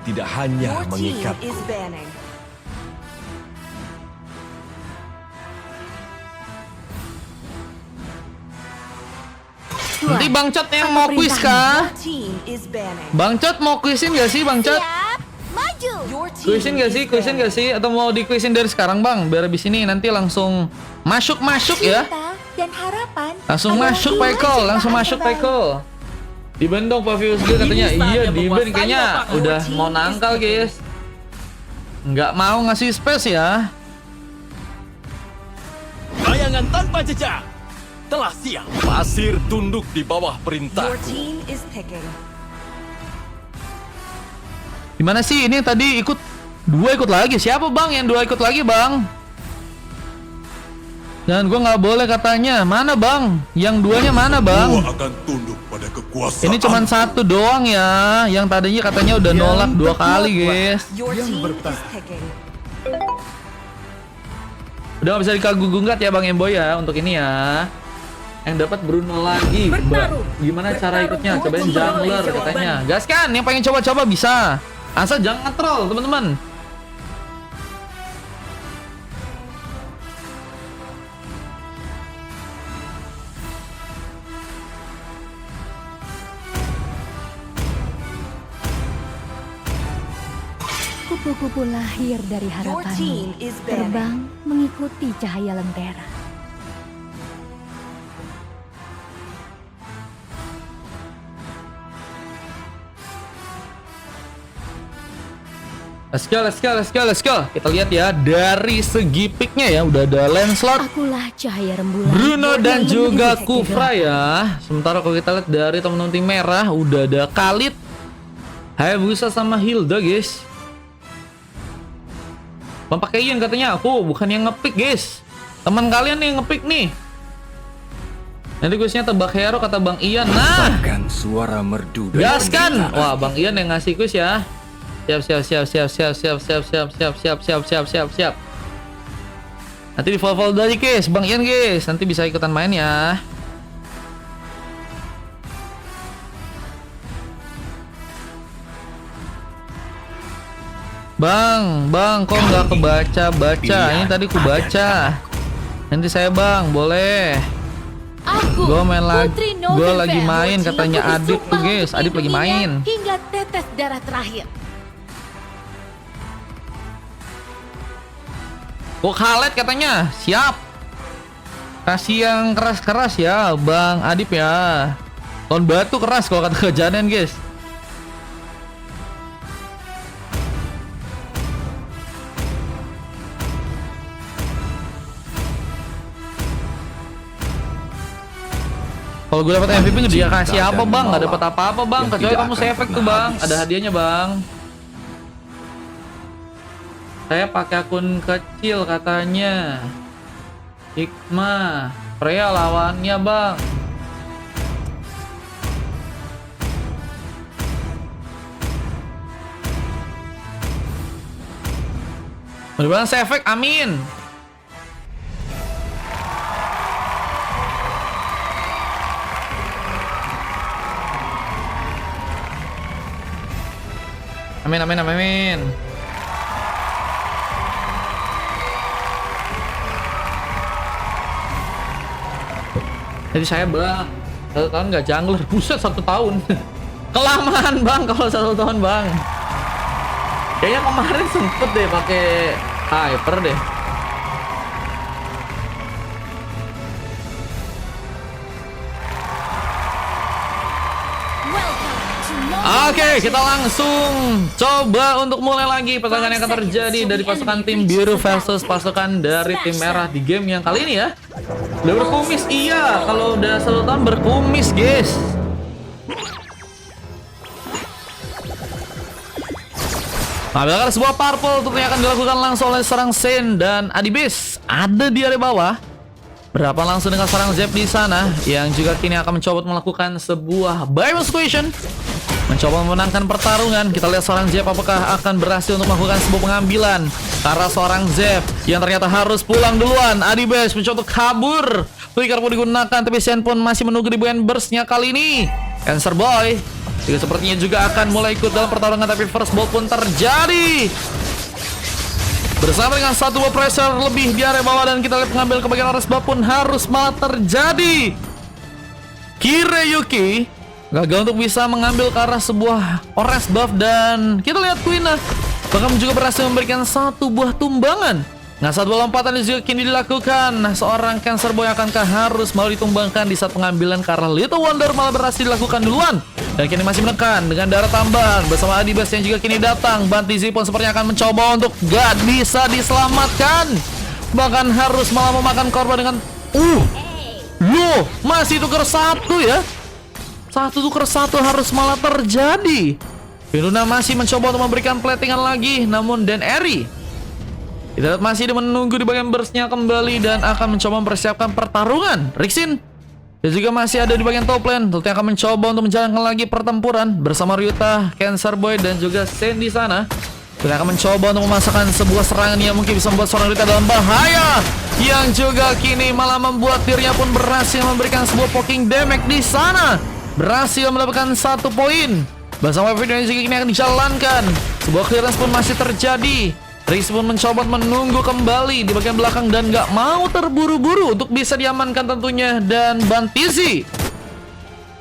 tidak hanya Your team mengikat. is banning. Nanti Bang Cot yang mau Apa kuis kah? Your team is banning. Bang Cot mau kuisin gak sih Bang Cot? Siap, maju. Your team Kuisin gak sih? is Kuisin banning. gak sih? Atau mau dikuisin dari sekarang Bang? Biar abis ini nanti langsung masuk ya. Cinta dan harapan Langsung adalah masuk dua Peko, langsung ciptaan masuk terbaik. Peko. Diben dong Pavius Gil katanya. Ini saatnya Iya Diben menguasai kayaknya otak. udah Your mau team nangkal is guys. Nggak mau ngasih space ya. Bayangan tanpa jejak telah siap. Pasir tunduk di bawah Your perintahku. team is picking. Gimana sih ini tadi ikut dua ikut lagi? Siapa Bang yang dua ikut lagi Bang? Dan gue nggak boleh katanya. Mana Bang? Yang duanya mana Bang? Gua akan tunduk pada kekuasaan. Ini cuma satu doang ya. Yang tadinya katanya udah nolak dua kali guys. Your team is picking. Udah nggak bisa dikagugat ya Bang Emboy ya untuk ini ya. Yang dapat Bruno lagi. Gimana cara ikutnya? Cobain jungler katanya. Gas kan? Yang pengen coba-coba bisa. Asal jangan nge-troll teman-teman. Kupu-kupu lahir dari Your harapanmu, team is banning. terbang mengikuti cahaya lentera. Let's go. Kita lihat ya dari segi picknya ya udah ada Lancelot, Akulah cahaya rembulan. Bruno dan yang juga menyinari Kufra kegelapan. ya. Sementara kalau kita lihat dari teman-teman tim merah udah ada Khalid, Hayabusa sama Hilda guys. Bang pakai Ian katanya aku bukan yang ngepick guys. Teman kalian yang ngepick nih. Nanti kuisnya tebak hero kata Bang Ian. Nah, Bahkan suara merdu dari gaskan. penderitaan. Wah, Bang Ian yang ngasih kuis ya. Siap. Nanti di follow dari guys, Bang Ian guys. Nanti bisa ikutan main ya. Bang, kok nggak kebaca-baca? Ini tadi ku baca. Nanti saya Bang, boleh. Aku, Gua main lagi. Putri Gua November. lagi main katanya Aku Adip tuh bersumpah guys. untuk Adip lagi melindunginya main. hingga tetes darah terakhir. Oh Khaled katanya, siap. Kasih yang keras-keras ya, Bang Adip ya. Lawan batu keras kalau kata kejadian guys. Kalau gue dapat MVP dia kasih apa Bang? Nggak dapat apa-apa Bang, Yang kecuali tidak kamu akan save tuh pernah Bang. habis. Ada hadiahnya Bang. Saya pakai akun kecil katanya. Hikmah, Freya lawannya Bang. Mudah-mudahan saya efek, amin. Amin. Jadi saya Bang, 1 tahun nggak jungler, buset 1 tahun. Kelamaan Bang kalau 1 tahun Bang. Kayaknya kemarin sempet deh pakai hyper deh. Oke, kita langsung coba untuk mulai lagi pertandingan yang akan terjadi dari pasukan tim biru versus pasukan dari tim merah di game yang kali ini ya. Udah berkumis, iya. Kalau udah 1 tahun berkumis, guys. Nah, bahkan sebuah purple tentunya akan dilakukan langsung oleh seorang Sen dan Adibis ada di area bawah. Berapa langsung dengan seorang Zep di sana yang juga kini akan mencoba melakukan sebuah Bible situation, mencoba memenangkan pertarungan. Kita lihat seorang Zep apakah akan berhasil untuk melakukan sebuah pengambilan karena seorang Zep yang ternyata harus pulang duluan. Adibis mencoba untuk kabur. Flicker pun digunakan tapi Sen pun masih menunggu di burst-nya kali ini. Cancer Boy juga sepertinya juga akan mulai ikut dalam pertarungan, tapi first blood pun terjadi. Bersama dengan satu buah pressure lebih di area bawah, dan kita lihat pengambil ke bagian orange buff pun harus malah terjadi. Kirayuki gagal untuk bisa mengambil ke arah sebuah orange buff, dan kita lihat Quina bahkan juga berhasil memberikan satu buah tumbangan. Nah, satu lompatan juga kini dilakukan. Nah, seorang Cancer Boy akankah harus mau ditumbangkan di saat pengambilan, karena Little Wonder malah berhasil dilakukan duluan. Dan kini masih menekan dengan darah tambahan bersama Adibas yang juga kini datang. Bantizi pun sepertinya akan mencoba untuk gak bisa diselamatkan. Bahkan harus malah memakan korban dengan loh, masih tukar satu ya. Satu tukar satu harus malah terjadi. Yununa masih mencoba untuk memberikan platingan lagi, namun Dan Eri kita lihat masih menunggu di bagian burstnya kembali dan akan mencoba mempersiapkan pertarungan. Rixin dan juga masih ada di bagian top lane, tentunya akan mencoba untuk menjalankan lagi pertempuran bersama Ryuta, Cancer Boy dan juga Sen di sana. Kita akan mencoba untuk memasakkan sebuah serangan yang mungkin bisa membuat seorang Ryuta dalam bahaya, yang juga kini malah membuat dirinya pun berhasil memberikan sebuah poking damage di sana, berhasil mendapatkan 1 poin. Bersama video ini juga kini akan dijalankan. Sebuah clearance pun masih terjadi. Rix pun mencoba menunggu kembali di bagian belakang dan gak mau terburu-buru untuk bisa diamankan tentunya. Dan Bantizi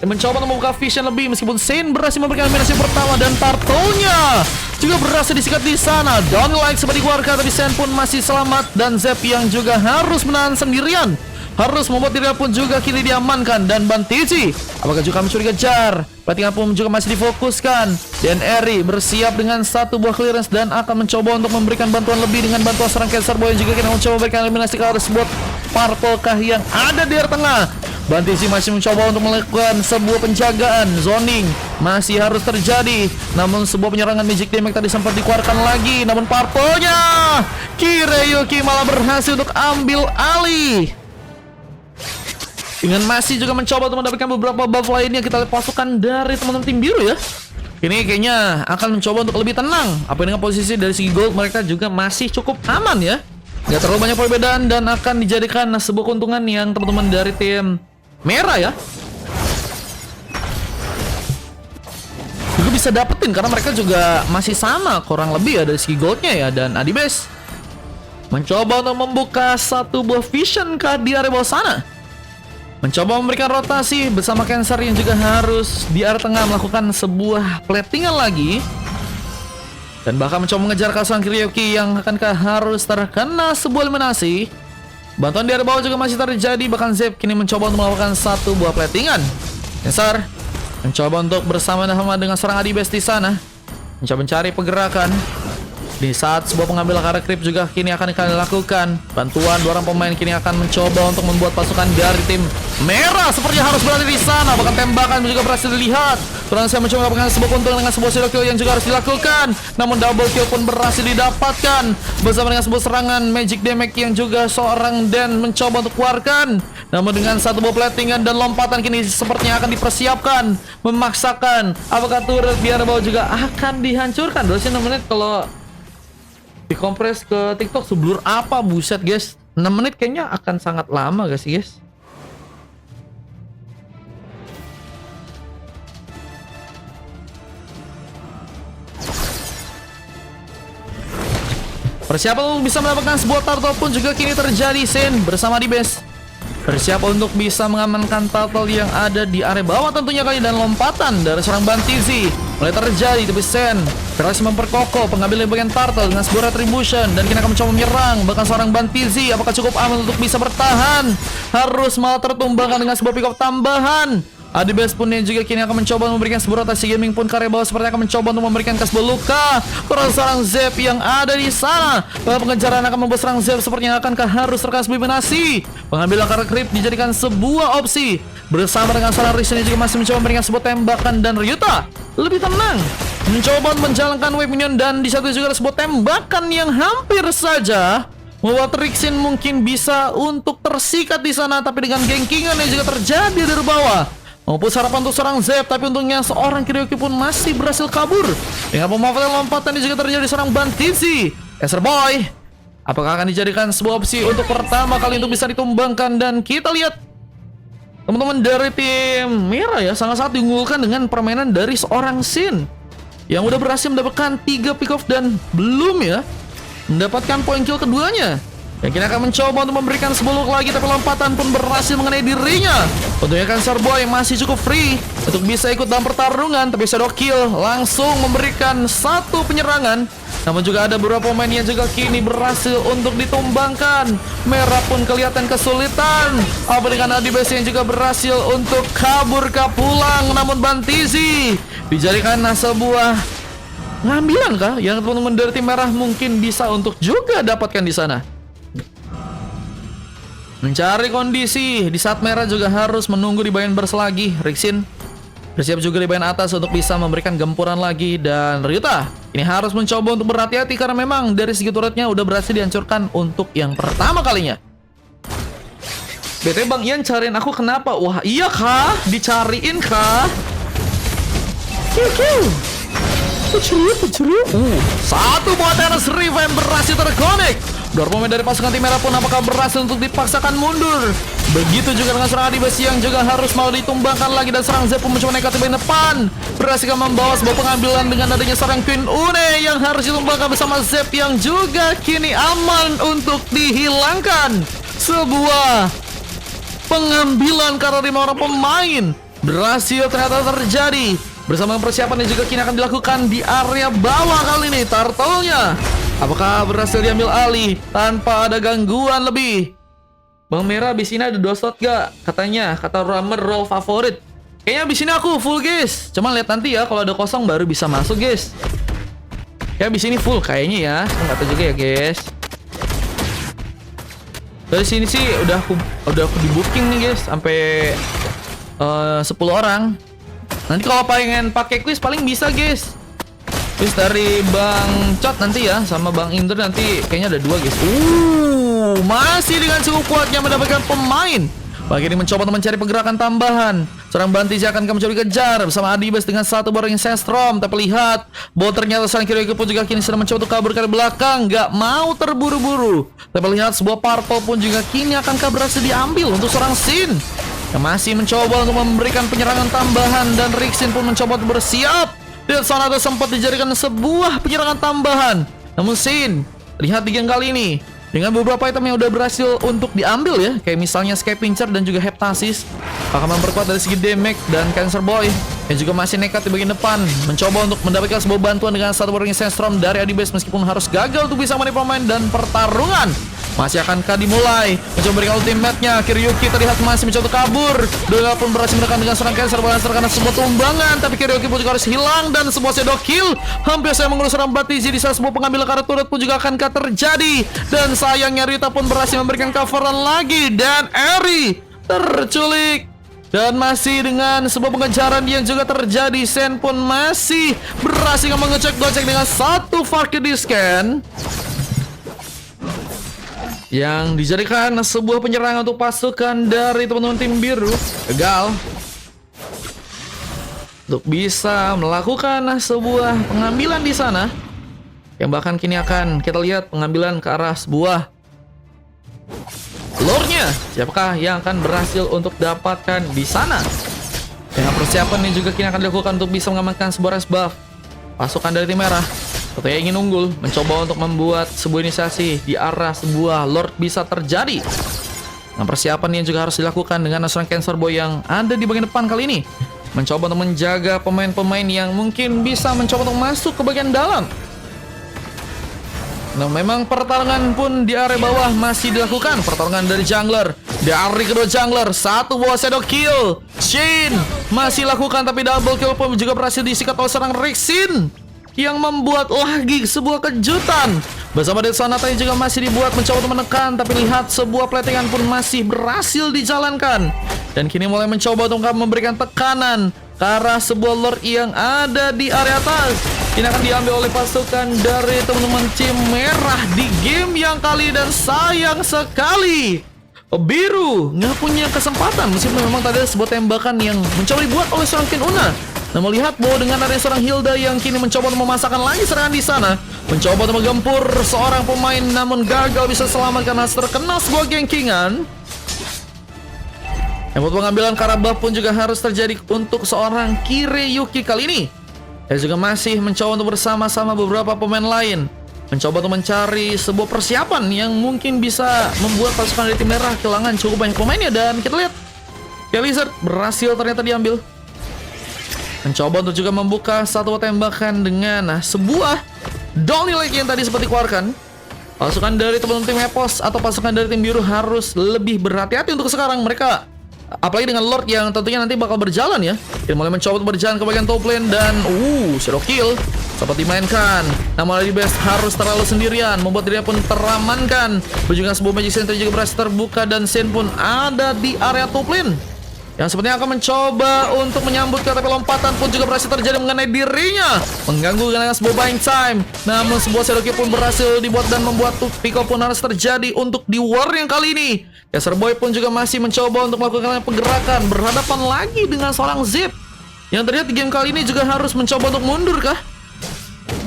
mencoba untuk membuka vision lebih, meskipun Sen berhasil memberikan eliminasi pertama dan Turtle-nya juga berhasil disikat di sana. Don't like sempat dikeluarkan, tapi Sen pun masih selamat, dan Zep yang juga harus menahan sendirian, harus membuat dirinya pun juga kini diamankan. Dan Bantizi apakah juga mencuri kejar? Platingan pun juga masih difokuskan. Dan Eri bersiap dengan 1 buah clearance dan akan mencoba untuk memberikan bantuan lebih dengan bantuan serang Cancer Boy yang juga kini mencoba memberikan eliminasi ke arah sebuah Purple kah yang ada di area tengah. Bantizi masih mencoba untuk melakukan sebuah penjagaan. Zoning masih harus terjadi, namun sebuah penyerangan magic damage tadi sempat dikeluarkan lagi, namun Purple-nya Kirayuki malah berhasil untuk ambil alih. Dengan masih juga mencoba untuk mendapatkan beberapa buff lainnya. Kita lihat pasukan dari teman-teman tim biru ya. Ini kayaknya akan mencoba untuk lebih tenang. Apa dengan posisi dari segi gold mereka juga masih cukup aman ya. Gak terlalu banyak perbedaan dan akan dijadikan sebuah keuntungan yang teman-teman dari tim merah ya juga bisa dapetin, karena mereka juga masih sama kurang lebih ya dari segi goldnya ya. Dan Adibes mencoba untuk membuka 1 buah vision card di area bawah sana, mencoba memberikan rotasi bersama Cancer yang juga harus di area tengah melakukan sebuah platingan lagi, dan bahkan mencoba mengejar kawasan Kirayuki yang akankah harus terkena sebuah eliminasi. Bantuan di area bawah juga masih terjadi, bahkan Zep kini mencoba untuk melakukan 1 buah platingan. Cancer mencoba untuk bersama-sama dengan serang Adibes di sana, mencoba mencari pergerakan. Di saat sebuah pengambil akar creep juga kini akan dilakukan. Bantuan 2 orang pemain kini akan mencoba untuk membuat pasukan dari tim merah sepertinya harus berada di sana. Bahkan tembakan juga berhasil dilihat. Terus saya mencoba mendapatkan sebuah keuntungan dengan sebuah solo kill yang juga harus dilakukan. Namun double kill pun berhasil didapatkan bersama dengan sebuah serangan magic damage yang juga seorang Dan mencoba untuk keluarkan. Namun dengan 1 buah platingan dan lompatan kini sepertinya akan dipersiapkan, memaksakan. Apakah turret biar bawah juga akan dihancurkan? 26 menit kalau dikompres ke TikTok seblur apa, buset guys. 6 menit kayaknya akan sangat lama guys. Persiapan untuk bisa mendapatkan sebuah turtle pun juga kini terjadi. Sen bersama Adibes bersiap untuk bisa mengamankan turtle yang ada di area bawah tentunya kali, dan lompatan dari seorang Bantizi mulai terjadi, tapi Sen berhasil memperkokoh pengambilan bagian turtle dengan sebuah retribution dan kini akan mencoba menyerang. Bahkan seorang Bantizi apakah cukup aman untuk bisa bertahan, harus malah tertumbangkan dengan sebuah pick up tambahan. Adibes pun yang juga kini akan mencoba memberikan sebuah rotasi gaming pun karya bawah seperti akan mencoba untuk memberikan sebuah luka kepada seorang Zep yang ada di sana. Pengejaran akan membuat seorang Zep sepertinya akankah harus terkena eliminasi. Pengambilan akar creep dijadikan sebuah opsi bersama dengan seorang Rixin yang juga masih mencoba memberikan sebuah tembakan, dan Ryuta lebih tenang mencoba menjalankan wave minion, dan di satu juga ada sebuah tembakan yang hampir saja membuat Rixin mungkin bisa untuk tersikat di sana, tapi dengan gengkingan yang juga terjadi dari bawah maupun harapan untuk seorang Zep, tapi untungnya seorang Kirayuki pun masih berhasil kabur dengan pemanfaatan lompatan yang juga terjadi seorang Bantizi. Cancer Boy apakah akan dijadikan sebuah opsi untuk pertama kali untuk bisa ditumbangkan, dan kita lihat teman-teman dari tim merah ya sangat-sangat diunggulkan dengan permainan dari seorang Sin yang udah berhasil mendapatkan 3 pick off dan belum ya mendapatkan poin kill keduanya. Yang kini akan mencoba untuk memberikan sebuah look lagi, tapi lompatan pun berhasil mengenai dirinya. Tentunya kan Cancer Boy masih cukup free untuk bisa ikut dalam pertarungan, tapi Shadow Kill langsung memberikan satu penyerangan. Namun juga ada beberapa pemain yang juga kini berhasil untuk ditumbangkan. Merah pun kelihatan kesulitan. Apa dengan Adibes yang juga berhasil untuk kabur ke pulang. Namun Bantizi dijadikan sebuah ngambilan kah yang teman-teman dari tim merah mungkin bisa untuk juga dapatkan di sana. Mencari kondisi di saat merah juga harus menunggu di bagian burst lagi. Rixin bersiap juga di bagian atas untuk bisa memberikan gempuran lagi. Dan Ryuta ini harus mencoba untuk berhati-hati karena memang dari segi turretnya udah berhasil dihancurkan untuk yang pertama kalinya. BT Bang Ian cariin aku kenapa? Wah iya kah? Dicariin kah? Satu buat Enes Revamp berhasil terkonek. Dua pemain dari pasukan tim merah pun apakah berhasil untuk dipaksakan mundur. Begitu juga dengan serangan Adibes yang juga harus mau ditumbangkan lagi. Dan serang Zep pun mencoba nekat di bagian depan. Berhasil membawa sebuah pengambilan dengan adanya serang Queen Une yang harus ditumbangkan bersama Zep yang juga kini aman untuk dihilangkan. Sebuah pengambilan karena 5 orang pemain berhasil ternyata terjadi. Bersama persiapan yang juga kini akan dilakukan di area bawah kali ini. Turtle-nya apakah berhasil diambil alih tanpa ada gangguan lebih? Bang Merah abis ini ada 2 slot gak? Katanya, kata Ramer role favorit. Kayaknya abis ini aku full guys. Cuman lihat nanti ya, kalau ada kosong baru bisa masuk guys. Ya abis ini full kayaknya ya. Nggak tahu juga ya guys. Dari sini sih udah aku di booking nih guys, sampai 10 orang. Nanti kalau pengen pakai quiz paling bisa guys. Quiz dari Bang Cot nanti ya, sama Bang Indra nanti kayaknya ada 2 guys. Masih dengan cukup kuatnya mendapatkan pemain. Bagi ini mencoba untuk mencari pergerakan tambahan. Serang Bantizi akan mencoba dikejar bersama Adibes dengan satu borong Sestrom. Tapi lihat bahwa ternyata serang Kiryu pun juga kini sedang mencoba untuk kabur ke belakang. Gak mau terburu-buru. Tapi lihat sebuah purple pun juga kini akan berhasil diambil untuk serang Sin yang masih mencoba untuk memberikan penyerangan tambahan. Dan Rixin pun mencoba untuk bersiap. Dan Sonata sempat dijadikan sebuah penyerangan tambahan. Namun Sin, lihat di game kali ini dengan beberapa item yang udah berhasil untuk diambil ya, kayak misalnya Sky Pincher dan juga Heptasis, akan memperkuat dari segi damage. Dan Cancer Boy yang juga masih nekat di bagian depan mencoba untuk mendapatkan sebuah bantuan dengan satu warning Sandstorm dari Adibes, meskipun harus gagal untuk bisa menipu pemain. Dan pertarungan masih akankah dimulai? Mencoba memberikan ultimate-nya, Kiryuki terlihat masih mencoba kabur. Dua pun berhasil menekan dengan serang Cancer Boy karena sebuah tumbangan, tapi Kiryuki pun juga harus hilang. Dan sebuah shadow kill hampir saya mengurus serang Bantizi di saat sebuah pengambilan karena turret pun juga akankah terjadi. Dan sayangnya Rita pun berhasil memberikan coveran lagi, dan Eri terculik. Dan masih dengan sebuah pengejaran yang juga terjadi, Sen pun masih berhasil mengecek-gocek dengan satu Valkyrie scan yang dijadikan sebuah penyerangan untuk pasukan dari teman-teman tim biru. Gagal untuk bisa melakukan sebuah pengambilan di sana, yang bahkan kini akan kita lihat pengambilan ke arah sebuah lore-nya. Siapakah yang akan berhasil untuk dapatkan di sana? Dengan persiapan ini juga kini akan dilakukan untuk bisa mengamankan sebuah res buff pasukan dari tim merah. Tentunya ingin unggul, mencoba untuk membuat sebuah inisiasi di arah sebuah lord bisa terjadi. Nah, persiapan yang juga harus dilakukan dengan seorang Cancer Boy yang ada di bagian depan kali ini, mencoba untuk menjaga pemain-pemain yang mungkin bisa mencoba untuk masuk ke bagian dalam. Nah, memang pertarungan pun di area bawah masih dilakukan. Pertarungan dari jungler, dari kedua jungler, satu buah shadow kill. Shin masih lakukan, tapi double kill pun juga berhasil disikat oleh serang Rixin, yang membuat lagi sebuah kejutan. Bersama Dead Sonata yang juga masih dibuat mencoba untuk menekan, tapi lihat sebuah platingan pun masih berhasil dijalankan. Dan kini mulai mencoba untuk memberikan tekanan ke arah sebuah lord yang ada di area atas. Ini akan diambil oleh pasukan dari teman-teman tim merah di game yang kali. Dan sayang sekali biru nggak punya kesempatan, meskipun memang tadi ada sebuah tembakan yang mencoba dibuat oleh seorang Kin Una. Nah, melihat bahwa dengan adanya seorang Hilda yang kini mencoba untuk memasakkan lagi serangan di sana, mencoba untuk menggempur seorang pemain, namun gagal bisa selamat karena terkena sebuah gengkingan. Yang pengambilan Karabah pun juga harus terjadi untuk seorang Kireyuki kali ini. Dia juga masih mencoba untuk bersama-sama beberapa pemain lain, mencoba untuk mencari sebuah persiapan yang mungkin bisa membuat pasukan dari tim merah kehilangan cukup banyak pemainnya. Dan kita lihat Lizard berhasil ternyata diambil. Mencoba untuk juga membuka satu tembakan dengan sebuah Dolly Lake yang tadi sempat dikeluarkan. Pasukan dari teman-teman tim Epos atau pasukan dari tim biru harus lebih berhati-hati untuk sekarang. Mereka apalagi dengan Lord yang tentunya nanti bakal berjalan ya. Dia mulai mencoba untuk berjalan ke bagian top lane dan Shadow Kill sempat dimainkan. Namun Lady Best harus terlalu sendirian, membuat dirinya pun teramankan. Berjumlah sebuah Magic Center juga berhasil terbuka dan Shen pun ada di area top lane, yang sepertinya akan mencoba untuk menyambut ke tapi lompatan pun juga berhasil terjadi mengenai dirinya, mengganggu dengan sebuah buying time. Namun sebuah Shadow Kill pun berhasil dibuat dan membuat Pico pun harus terjadi untuk di war yang kali ini. Caster Boy pun juga masih mencoba untuk melakukan pergerakan berhadapan lagi dengan seorang Zip yang terlihat di game kali ini juga harus mencoba untuk mundur kah?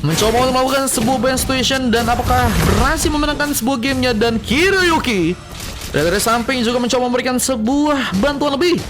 Mencoba untuk melakukan sebuah band situation dan apakah berhasil memenangkan sebuah gamenya. Dan Kireyuki dari samping juga mencoba memberikan sebuah bantuan lebih,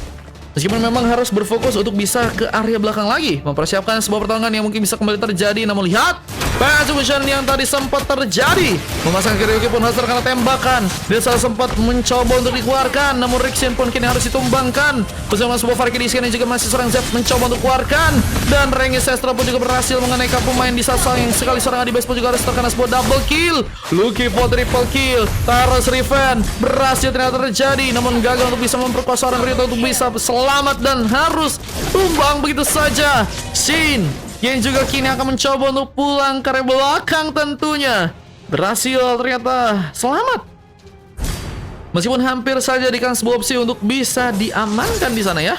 meskipun memang harus berfokus untuk bisa ke area belakang lagi, mempersiapkan sebuah pertarungan yang mungkin bisa kembali terjadi. Namun lihat Passion yang tadi sempat terjadi, memasang Kireyuki pun harus terkena tembakan. Dia salah sempat mencoba untuk dikeluarkan, namun Rixien pun kini harus ditumbangkan. Bersama sebuah Farki di sini juga masih serang Zep mencoba untuk keluarkan, dan Rengis Sestra pun juga berhasil mengenai pemain di saat yang sekali seorang Adibes pun juga harus terkena sebuah double kill. Lucky for triple kill. Taros Riven berhasil ternyata terjadi, namun gagal untuk bisa memperkuat seorang Rito untuk bisa selamat dan harus tumbang begitu saja. Shin yang juga kini akan mencoba untuk pulang ke area belakang tentunya berhasil ternyata selamat, meskipun hampir saja dikasih sebuah opsi untuk bisa diamankan di sana ya.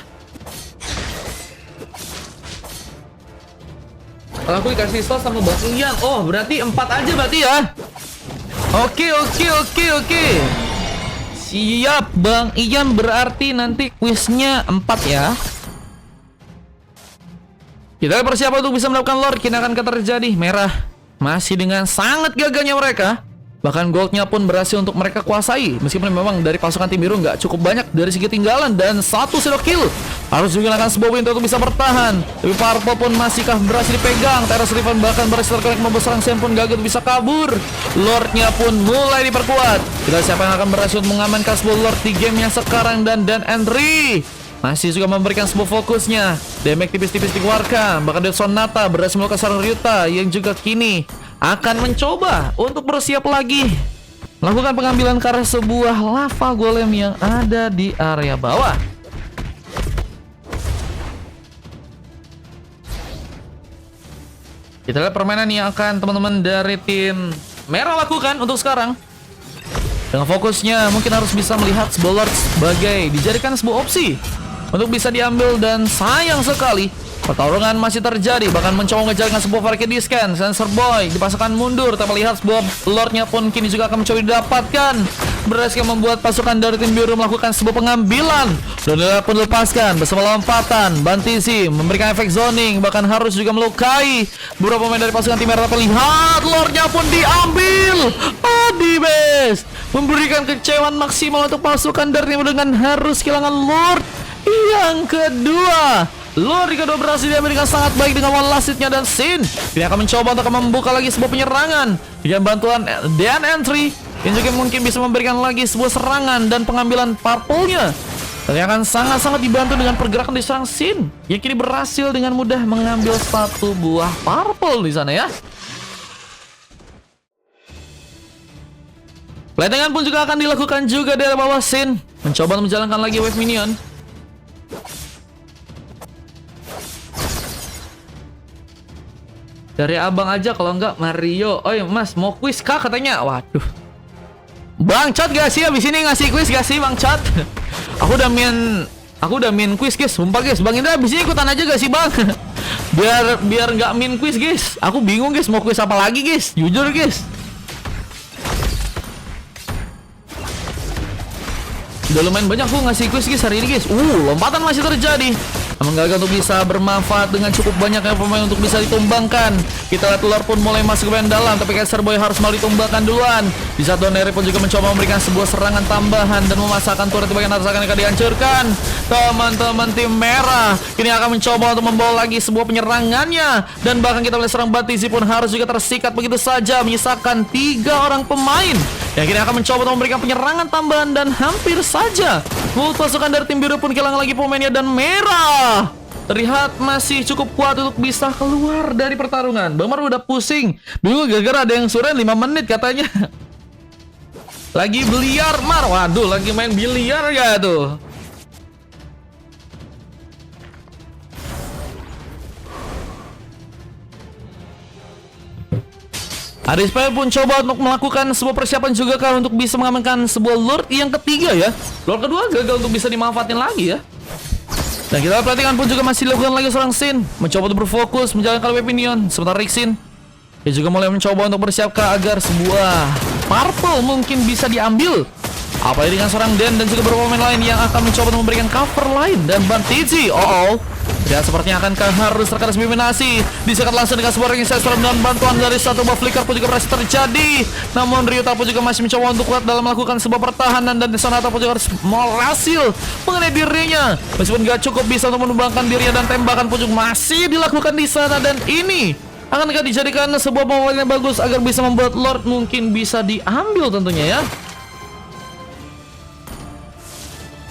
Kalau aku dikasih stop sama Bang Ian, oh berarti 4 aja berarti ya. Oke. Siap Bang Ian, berarti nanti kuisnya 4 ya. Kita persiapan untuk bisa melakukan Lord. Kini akan terjadi merah masih dengan sangat gagahnya mereka. Bahkan goldnya pun berhasil untuk mereka kuasai, meskipun memang dari pasukan tim biru nggak cukup banyak dari segi tinggalan. Dan satu Shadow Kill harus juga akan sebuah win untuk bisa bertahan. Tapi Purple pun masihkah berhasil dipegang. Teros Riven bahkan berhasil terkonek, membesarkan Shen pun gagal bisa kabur. Lordnya pun mulai diperkuat. Kita siapa yang akan berhasil mengamankan sebuah Lord di gamenya sekarang. Dan Dan Entry masih juga memberikan sebuah fokusnya. Damage tipis-tipis dikeluarkan. Bahkan dari Sonata berhasil melakukan serangan Ryuta yang juga kini akan mencoba untuk bersiap lagi melakukan pengambilan ke arah sebuah lava golem yang ada di area bawah. Kita lihat permainan yang akan teman-teman dari tim merah lakukan untuk sekarang. Dengan fokusnya mungkin harus bisa melihat sebuah Lord sebagai dijadikan sebuah opsi untuk bisa diambil. Dan sayang sekali pertarungan masih terjadi, bahkan mencoba mengejarkan sebuah Farki Discan. Sensor Boy dipasangkan mundur, tapi lihat sebuah Lordnya pun kini juga akan mencoba didapatkan. Berhasil membuat pasukan dari tim biru melakukan sebuah pengambilan, dan dia pun lepaskan bersama lompatan. Bantisi memberikan efek zoning, bahkan harus juga melukai beberapa pemain dari pasukan tim merah. Lihat Lordnya pun diambil. Adibes memberikan kecewaan maksimal untuk pasukan dari tim dengan harus kehilangan Lord yang kedua. Lord kedua berhasil diambil dengan sangat baik dengan one last hit-nya. Dan Shin dia akan mencoba untuk membuka lagi sebuah penyerangan dengan bantuan Dan Entry yang juga mungkin bisa memberikan lagi sebuah serangan dan pengambilan Purple-nya. Dan akan sangat-sangat dibantu dengan pergerakan di serang Shin yang kini berhasil dengan mudah mengambil satu buah Purple di sana ya. Platingan pun juga akan dilakukan juga dari bawah. Shin mencoba untuk menjalankan lagi wave minion. Dari abang aja kalau enggak Mario. Oh ya mas, mau kuis kah katanya. Waduh, Bang Chat gak sih abis ini ngasih kuis gak sih Bang Chat? Aku udah main kuis guys, sumpah guys. Bang Indra abis ini ikutan aja gak sih Bang? biar nggak main kuis guys. Aku bingung guys mau kuis apa lagi guys, jujur guys. Udah lumayan banyak aku ngasih kuis guys hari ini guys. Lompatan masih terjadi. namun gagal untuk bisa bermanfaat dengan cukup banyaknya pemain untuk bisa ditumbangkan. Kita lihat Lord pun mulai masuk ke bagian dalam, tapi Caster Boy harus malah ditumbangkan duluan. Di saat Donere pun juga mencoba memberikan sebuah serangan tambahan dan memasakkan turret di bagian atas akan dihancurkan. Teman-teman tim merah kini akan mencoba untuk membawa lagi sebuah penyerangannya, dan bahkan kita melihat serang Batizi pun harus juga tersikat begitu saja, menyisakan 3 orang pemain yang kini akan mencoba untuk memberikan penyerangan tambahan, dan hampir saja pasukan dari tim biru pun kehilangan lagi pemainnya, dan merah terlihat masih cukup kuat untuk bisa keluar dari pertarungan. Bang Mar udah pusing, bingung gara-gara ada yang suren 5 menit katanya. Lagi biliar Mar, waduh lagi main biliar ya tuh. Arispe pun coba untuk melakukan sebuah persiapan juga kan untuk bisa mengamankan sebuah Lord yang ketiga ya. Lord kedua gagal untuk bisa dimanfaatin lagi ya. Dan kita perhatikan pun juga masih dilakukan lagi seorang Sin, mencoba untuk berfokus menjalankan Weaponion. Sementara Rixin dia juga mulai mencoba untuk bersiapkan agar sebuah purple mungkin bisa diambil. Apalagi dengan seorang Den dan juga beberapa pemain lain yang akan mencoba untuk memberikan cover lain. Dan Bantiji, ya sepertinya akankah harus terkena eliminasi. Disekat langsung dengan sebuah ring session dan bantuan dari satu buah flicker pun juga berhasil terjadi. Namun Ryuta pun juga masih mencoba untuk kuat dalam melakukan sebuah pertahanan, dan Sonata pun juga harus berhasil mengenai dirinya. Meskipun gak cukup bisa untuk menumbangkan dirinya, dan tembakan pun juga masih dilakukan di sana. Dan ini akankah dijadikan sebuah momen yang bagus agar bisa membuat Lord mungkin bisa diambil tentunya ya.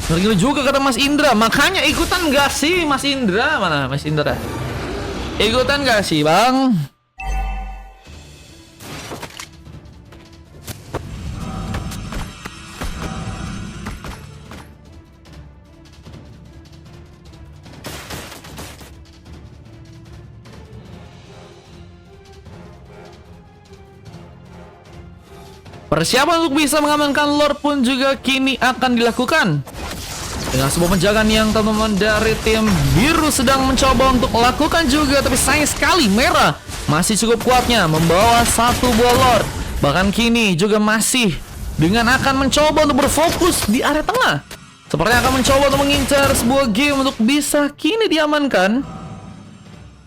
Begitu juga kata Mas Indra, makanya ikutan gak sih Mas Indra? Mana Mas Indra? Ikutan gak sih Bang? Persiapan untuk bisa mengamankan Lord pun juga kini akan dilakukan dengan sebuah penjagaan yang teman-teman dari tim biru sedang mencoba untuk lakukan juga. Tapi sayang sekali merah masih cukup kuatnya membawa satu buah Lord. Bahkan kini juga masih dengan akan mencoba untuk berfokus di area tengah. Sepertinya akan mencoba untuk mengincar sebuah game untuk bisa kini diamankan.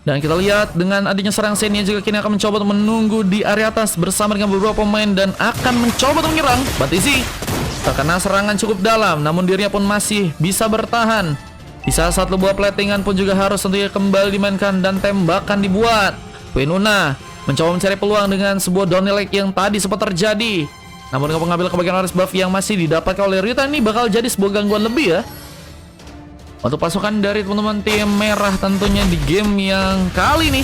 Dan kita lihat dengan adanya serang Senia juga kini akan mencoba untuk menunggu di area atas bersama dengan beberapa pemain, dan akan mencoba untuk menyerang. Batizi terkena serangan cukup dalam, namun dirinya pun masih bisa bertahan. Di saat satu buah platingan pun juga harus tentunya kembali dimainkan dan tembakan dibuat. Winuna mencoba mencari peluang dengan sebuah downelek yang tadi sempat terjadi. Namun dengan pengambil kebagian Aris buff yang masih didapatkan oleh Ryuta, ini bakal jadi sebuah gangguan lebih ya untuk pasukan dari teman-teman tim merah tentunya di game yang kali ini.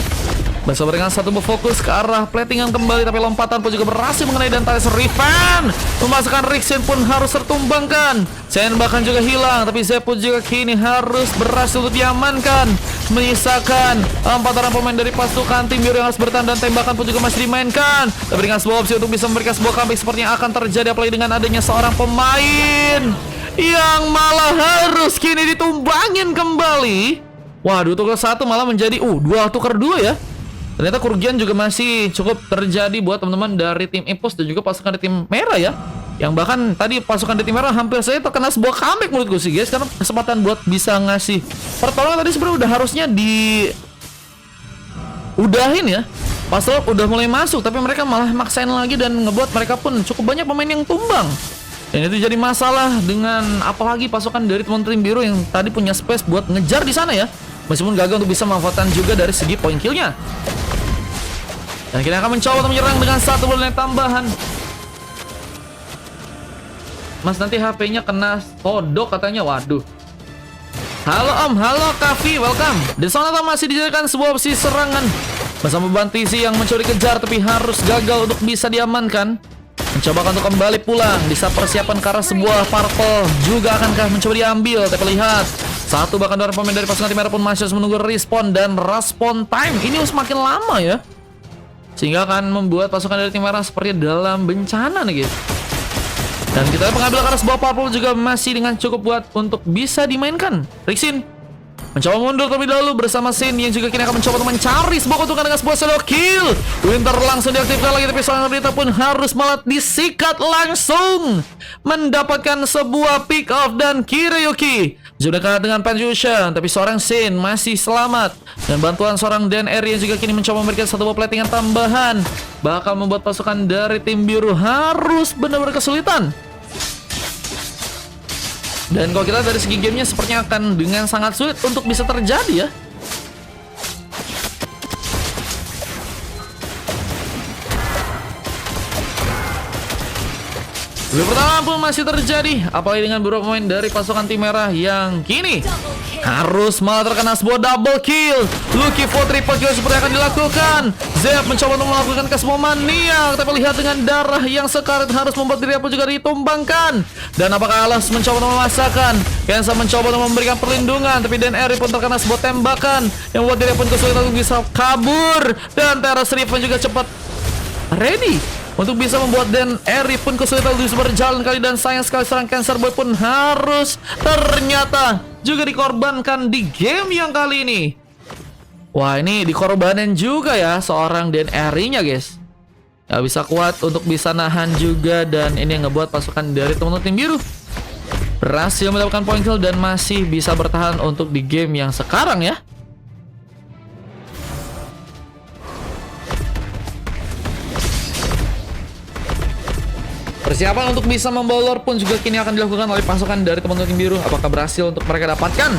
Bersama dengan satu fokus ke arah platingan kembali, tapi lompatan pun juga berhasil mengenai, dan Thales Riven memasukkan Rixin pun harus tertumbangkan. Chen bahkan juga hilang, tapi Zep pun juga kini harus berhasil untuk diamankan, menyisakan 4 orang pemain dari pasukan tim biru yang harus bertahan, dan tembakan pun juga masih dimainkan. Tapi dengan sebuah opsi untuk bisa memberikan sebuah comeback sepertinya akan terjadi, apalagi dengan adanya seorang pemain yang malah harus kini ditumbangin kembali. Waduh, tukar satu malah menjadi 2 tukar 2 ya. Ternyata kerugian juga masih cukup terjadi buat teman-teman dari tim Impos dan juga pasukan dari tim merah ya. Yang bahkan tadi pasukan dari tim merah hampir saja terkena sebuah comeback menurutku sih guys, karena kesempatan buat bisa ngasih pertolongan tadi sebenarnya udah harusnya udahin ya. Pasal udah mulai masuk, tapi mereka malah maksain lagi dan ngebuat mereka pun cukup banyak pemain yang tumbang. Dan itu jadi masalah dengan apalagi pasukan dari teman-teman tim biru yang tadi punya space buat ngejar di sana ya. Meskipun gagal untuk bisa memanfaatkan juga dari segi poin killnya. Dan kita akan mencoba untuk menyerang dengan satu bulan tambahan. Mas nanti HP-nya kena kodok katanya, waduh. Halo Om, halo Kavi, welcome. Dan Sonata masih dijadikan sebuah opsi serangan bersama Bantisi yang mencoba dikejar tapi harus gagal untuk bisa diamankan. Mencoba untuk kembali pulang di saat persiapan ke arah sebuah purple juga akankah mencoba diambil. Tapi lihat, satu bahkan 2 pemain dari pasukan tim merah pun masih harus menunggu respawn, dan respawn time ini semakin lama ya, sehingga akan membuat pasukan dari tim merah seperti dalam bencana nih guys. Dan kita pengambil ke arah sebuah purple juga masih dengan cukup buat untuk bisa dimainkan. Rixin mencoba mundur terlebih dahulu bersama Sin yang juga kini akan mencoba untuk mencari sebuah keuntungan dengan sebuah solo kill. Winter langsung diaktifkan lagi, tapi seorang Rita pun harus malah disikat langsung, mendapatkan sebuah pick off, dan Kirayuki Sudah kalah dengan Penfusion, tapi seorang Sin masih selamat. Dan bantuan seorang Dan Eri yang juga kini mencoba memberikan satu buah platingan tambahan, bakal membuat pasukan dari tim biru harus benar-benar kesulitan. Dan kalau kita dari segi gamenya sepertinya akan dengan sangat sulit untuk bisa terjadi ya. Lebih pertama pun masih terjadi, apalagi dengan beberapa pemain dari pasukan tim merah yang kini harus malah terkena sebuah double kill. Lucky for triple kill seperti akan dilakukan. Zep mencoba untuk melakukan ke semua maniak, tapi lihat dengan darah yang sekarat harus membuat dirinya pun juga ditumbangkan. Dan apakah Alas mencoba untuk memaksakan? Kensa mencoba untuk memberikan perlindungan, tapi Dan Eri pun terkena sebuah tembakan yang membuat dirinya pun kesulitan untuk bisa kabur. Dan Terrace Riven juga cepat ready untuk bisa membuat Dan Eri pun kesulitan untuk bisa berjalan kali. Dan sayang sekali seorang Cancer Boy pun harus ternyata juga dikorbankan di game yang kali ini. Wah, ini dikorbanin juga ya seorang Dan Eri-nya guys. Gak bisa kuat untuk bisa nahan juga. Dan ini yang ngebuat pasukan dari teman-teman tim biru berhasil mendapatkan point kill dan masih bisa bertahan untuk di game yang sekarang ya. Persiapan untuk bisa membawa lore pun juga kini akan dilakukan oleh pasukan dari teman-teman tim biru. Apakah berhasil untuk mereka dapatkan?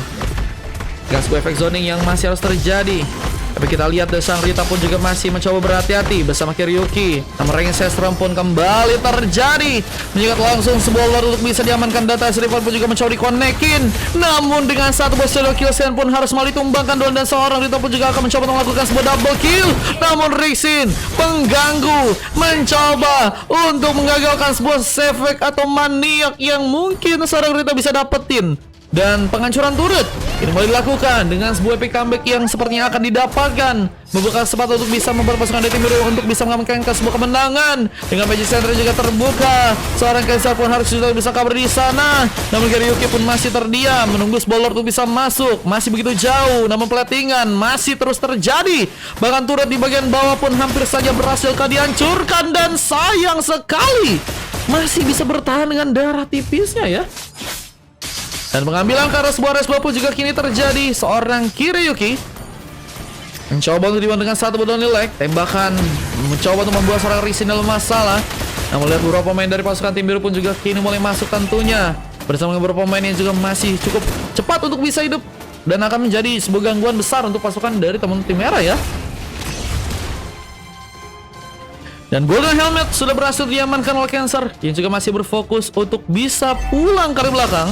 Gas efek zoning yang masih harus terjadi. Tapi kita lihat The Sang Rita pun juga masih mencoba berhati-hati bersama Kiryuki. Namun Ring Sestrom pun kembali terjadi. Menyikat langsung sebuah lore untuk bisa diamankan. Data Srivan pun juga mencoba dikonekin. Namun dengan satu buah shadow kill, Sen pun harus malah ditumbangkan dulu. Dan seorang Rita pun juga akan mencoba melakukan sebuah double kill. Namun Rixin pengganggu mencoba untuk menggagalkan sebuah sefek atau maniak yang mungkin seorang Rita bisa dapetin. Dan penghancuran turret ini mulai dilakukan dengan sebuah epic comeback yang sepertinya akan didapatkan, membuka kesempatan untuk bisa membuat pasukan dari tim biru untuk bisa mengamankan sebuah kemenangan. Dengan Magic Center juga terbuka, seorang Kaisar pun harus sudah bisa kabur di sana. Namun Kiryuki pun masih terdiam menunggu sebuah lord untuk bisa masuk. Masih begitu jauh, namun platingan masih terus terjadi. Bahkan turret di bagian bawah pun hampir saja berhasil dihancurkan. Dan sayang sekali masih bisa bertahan dengan darah tipisnya ya. Dan pengambilan ke arah sebuah resball pun juga kini terjadi. Seorang Kiryuki mencoba untuk dibuang dengan satu bodoni leg. Tembakan mencoba untuk membuat seorang Rixin dalam masalah. Namun lihat beberapa pemain dari pasukan tim biru pun juga kini mulai masuk tentunya. Bersama dengan beberapa pemain yang juga masih cukup cepat untuk bisa hidup. Dan akan menjadi sebuah gangguan besar untuk pasukan dari teman tim merah ya. Dan Golden Helmet sudah berhasil diamankan oleh Cancer, yang juga masih berfokus untuk bisa pulang ke belakang.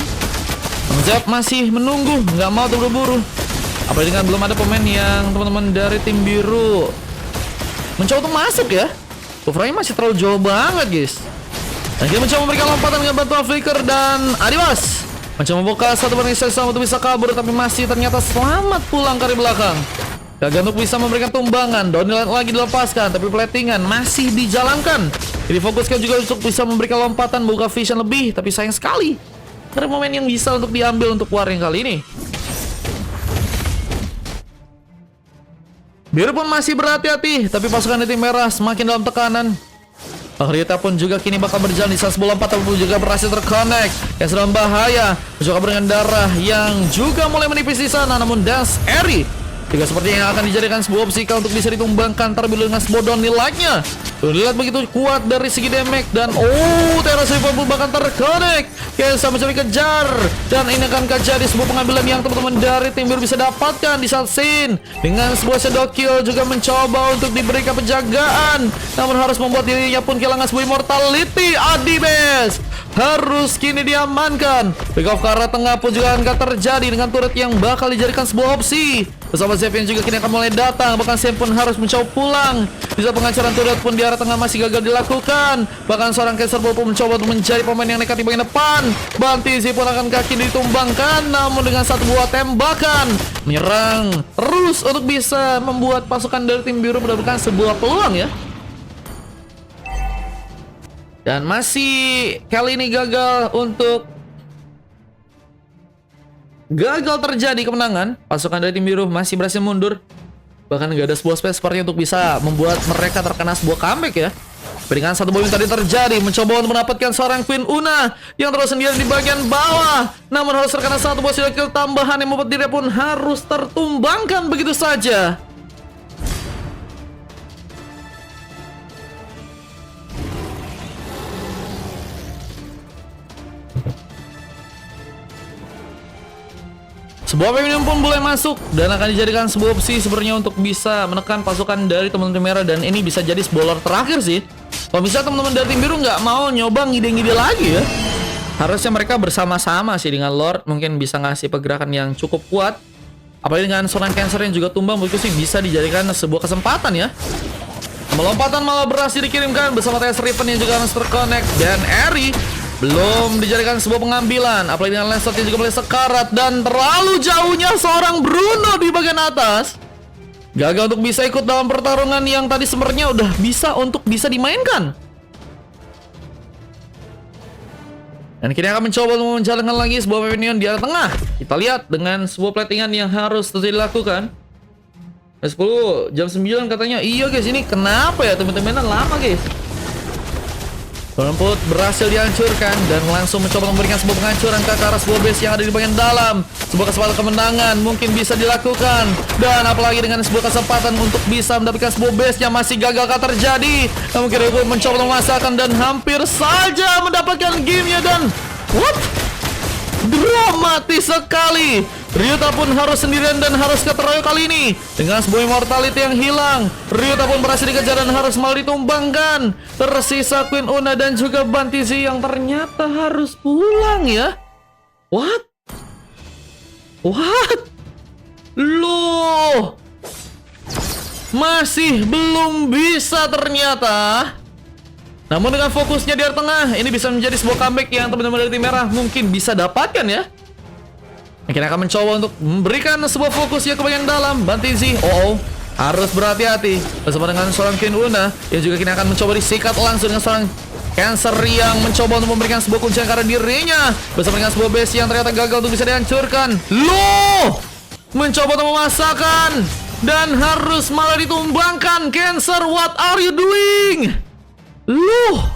Zep masih menunggu, nggak mau terburu-buru. Apalagi dengan belum ada pemain yang teman-teman dari tim biru mencoba untuk masuk ya. Buffernya masih terlalu jauh banget guys. Dan dia mencoba memberikan lompatan dengan bantuan Flicker. Dan Adiwas mencoba membuka satu bernisai sama untuk bisa kabur, tapi masih ternyata selamat pulang ke belakang. Gagal untuk bisa memberikan tumbangan. Downhill lagi dilepaskan, tapi platingan masih dijalankan. Jadi fokuskan juga untuk bisa memberikan lompatan, buka vision lebih. Tapi sayang sekali ada momen yang bisa untuk diambil untuk warning kali ini. Biru pun masih berhati-hati, tapi pasukan tim merah semakin dalam tekanan. Rita pun juga kini bakal berjalan di saat sebuah lompat, tapi juga berhasil terconnect. Yang sedang bahaya, mencoba dengan darah yang juga mulai menipis di sana. Namun Dance Eri juga sepertinya akan dijadikan sebuah opsi untuk bisa ditumbangkan terlebih dengan sebuah down nilainya. Lihat begitu kuat dari segi damage. Dan Terrace Riven pun bahkan terconnect. Kensa mencoba kejar. Dan ini akan jadi sebuah pengambilan yang teman-teman dari tim biru bisa dapatkan di saat Sin dengan sebuah shadow kill juga mencoba untuk diberikan penjagaan. Namun harus membuat dirinya pun kehilangan sebuah immortality. Adibes harus kini diamankan. Pick off ke arah tengah pun juga akan terjadi dengan turret yang bakal dijadikan sebuah opsi. Bersama Zep yang juga kini akan mulai datang. Bahkan Sen pun harus mencoba pulang. Bisa penghancuran turret pun di arah tengah masih gagal dilakukan. Bahkan seorang Cancer Boy pun mencoba untuk mencari pemain yang nekat di bagian depan. Bantizi pun akan kaki ditumbangkan. Namun dengan satu buah tembakan menyerang terus untuk bisa membuat pasukan dari tim biru mendapatkan sebuah peluang ya. Dan masih kali ini gagal terjadi kemenangan. Pasukan dari tim biru masih berhasil mundur. Bahkan nggak ada sebuah space seperti untuk bisa membuat mereka terkena sebuah comeback ya. Dengan satu bom yang tadi terjadi, mencoba untuk mendapatkan seorang Queen Una yang terus sendirian di bagian bawah. Namun harus terkena satu buah skill tambahan yang membuat dirinya pun harus tertumbangkan begitu saja. Sebuah premium pun boleh masuk dan akan dijadikan sebuah opsi sebenarnya untuk bisa menekan pasukan dari teman-teman merah, dan ini bisa jadi spoiler terakhir sih. Kalau bisa teman-teman dari tim biru nggak mau nyoba ngide-ngide lagi ya, harusnya mereka bersama-sama sih dengan Lord, mungkin bisa ngasih pergerakan yang cukup kuat. Apalagi dengan seorang Cancer yang juga tumbang, menurutku sih bisa dijadikan sebuah kesempatan ya. Melompatan malah berhasil dikirimkan bersama TS Riven yang juga harus terconnect, dan Eri belum dijadikan sebuah pengambilan. Apalagi dengan Lancelot yang juga mulai sekarat, dan terlalu jauhnya seorang Bruno di bagian atas. Gagal untuk bisa ikut dalam pertarungan yang tadi sebenarnya udah bisa untuk bisa dimainkan. Dan kini akan mencoba untuk menjalankan lagi sebuah pavilion di arah tengah. Kita lihat dengan sebuah platingan yang harus terus dilakukan. 10 jam 9 katanya. Iya guys, ini kenapa ya teman-teman lama guys. Rumput berhasil dihancurkan dan langsung mencoba memberikan sebuah penghancuran ke arah sebuah base yang ada di bagian dalam. Sebuah kesempatan kemenangan mungkin bisa dilakukan, dan apalagi dengan sebuah kesempatan untuk bisa mendapatkan sebuah base yang masih gagalkah terjadi. Namun kira pun mencoba memasakkan dan hampir saja mendapatkan gamenya, dan what? Dramatis sekali. Ryuta pun harus sendirian dan harus keteroyok kali ini. Dengan sebuah immortality yang hilang, Ryuta pun berhasil dikejar dan harus malah ditumbangkan. Tersisa Queen Una dan juga Bantizi yang ternyata harus pulang ya. What? Loh, masih belum bisa ternyata. Namun dengan fokusnya di arah tengah, ini bisa menjadi sebuah comeback yang teman-teman dari tim merah mungkin bisa dapatkan ya. Kita akan mencoba untuk memberikan sebuah fokus ya ke bagian dalam. Bantizi, harus berhati-hati bersama dengan seorang Queen Una yang juga kita akan mencoba disikat langsung dengan seorang Cancer yang mencoba untuk memberikan sebuah kuncian ke arah dirinya bersama dengan sebuah base yang ternyata gagal untuk bisa dihancurkan. Loh, mencoba untuk memasakkan dan harus malah ditumbangkan. Cancer, what are you doing? Loh,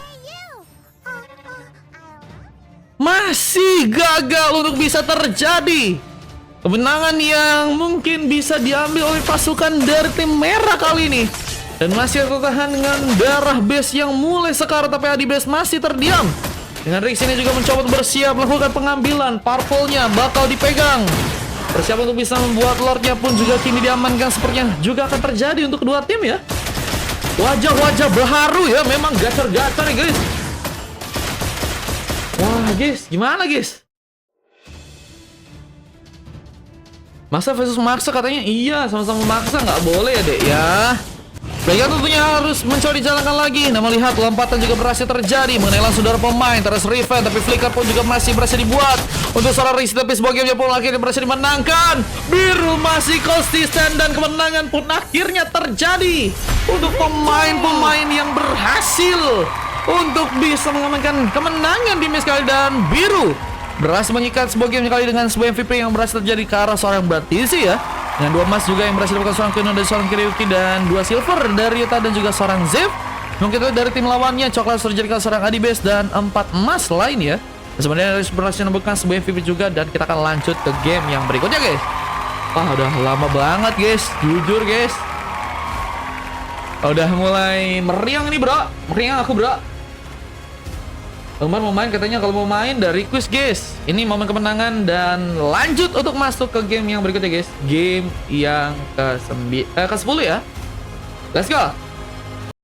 masih gagal untuk bisa terjadi. Kemenangan yang mungkin bisa diambil oleh pasukan dari tim merah kali ini. Dan masih tertahan dengan darah base yang mulai sekarat, tapi Adi Base masih terdiam. Dengan Rix ini juga mencoba bersiap melakukan pengambilan. Purple-nya bakal dipegang. Bersiap untuk bisa membuat Lord-nya pun juga kini diamankan. Sepertinya juga akan terjadi untuk kedua tim ya. Wajah-wajah baru ya, memang gacor-gacor ya guys. Wah guys, gimana guys? Masa versus Maksa katanya iya, sama-sama Maksa, nggak boleh ya dek ya. Mereka tentunya harus mencoba dijalankan lagi. Nah, melihat lompatan juga berhasil terjadi mengenai langsung saudara pemain Teres Riven, tapi flicker pun juga masih berhasil dibuat untuk seorang Rix, tapi sebuah gamenya pun akhirnya berhasil dimenangkan. Biru masih konsisten dan kemenangan pun akhirnya terjadi untuk pemain-pemain yang berhasil untuk bisa mengamankan kemenangan di match kali, dan biru berhasil mengikat sebuah game kali dengan sebuah MVP yang berhasil terjadi ke arah seorang Bantizi ya. Dengan 2 emas juga yang berhasil dilakukan seorang Kuno dari seorang Kiryuki, dan 2 silver dari Ryuta dan juga seorang Zev. Mungkin itu dari tim lawannya coklat terjadi ke seorang Adi Base, dan 4 emas lain ya. Sebenarnya harus berhasil menemukan sebuah MVP juga, dan kita akan lanjut ke game yang berikutnya guys. Wah, udah lama banget guys, jujur guys. Udah mulai meriang nih bro, meriang aku bro. Teman mau main katanya, kalau mau main dari quiz guys. Ini momen kemenangan dan lanjut untuk masuk ke game yang berikutnya guys. Game yang ke-10 ya. Let's go.